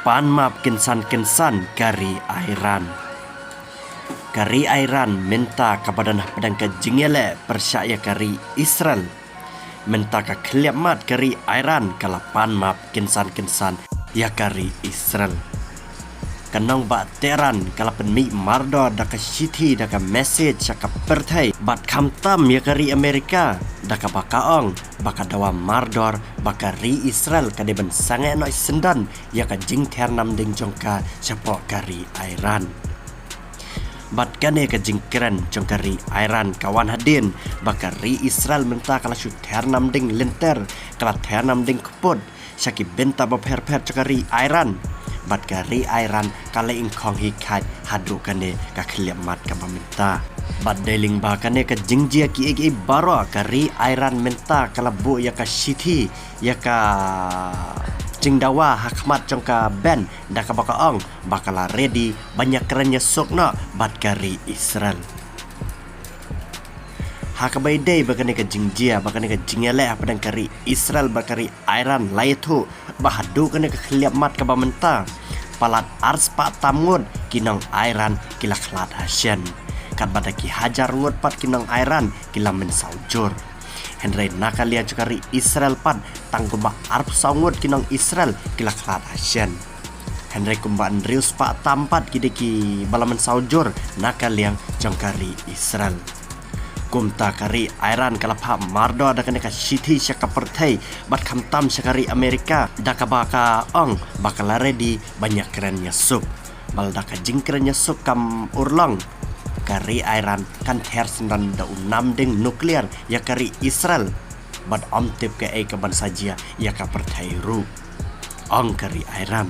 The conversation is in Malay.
pan map kinsan-kinsan kari Iran. Kari Iran minta kepada pedang ke jingele percaya kari Israel. Minta ke kliap mat kari Iran kalau pan map kinsan-kinsan ya kari Israel. Kanong ba teran kalau penmi mardo daka city daka message daka pertai bat kamtam ya kari Amerika daka bakaong baka dawa mardor baka ri Israel kade ben sange no sendan ya ka jing ternam ding jongka siapa kari Iran. Bat kane ka jing keren jong kari Iran kawan hadin baka ri Israel minta kala syut ternam ding lenter kala ternam ding kepod syaki benta baper-per kari Iran. Bat kari Iran kala ingkong hikat hadu kane ka kliap mat ka minta. Bat deling ba kane ka jingjia ki egi baro kari Iran minta kala bu ya ka city ya ka jingdawa hakmat jongka ben daka bakaong bakala ready banyak kerennya sokna bat kari Israel. Hakabai day bakane ka jingjia bakane ka jingele padang kari Israel bakari Iran laitu bahadu kane ka kliap mat ka bamenta palat ars pa tamud kinong Iran kila klat hasyan kat badaki hajar ngut pat kinong Iran kila men saujur Henry nakalia kari Israel pat tangguba arp saungut kinong Israel kila klat hasyan Henry kumba Andrius pa tampat kideki balaman saujur nakaliang jongkari Israel. Kumta kari Iran kalapa mardo daka neka city syaka pertai bat kamtam syakari Amerika daka baka ong bakala ready banyak kerennya sup bal daka jing kerennya sup kam urlong kari Iran kan ter sendan da unam ding nuklear ya kari Israel bat om tip ke kaban saja ya ka pertai ru ong kari Iran.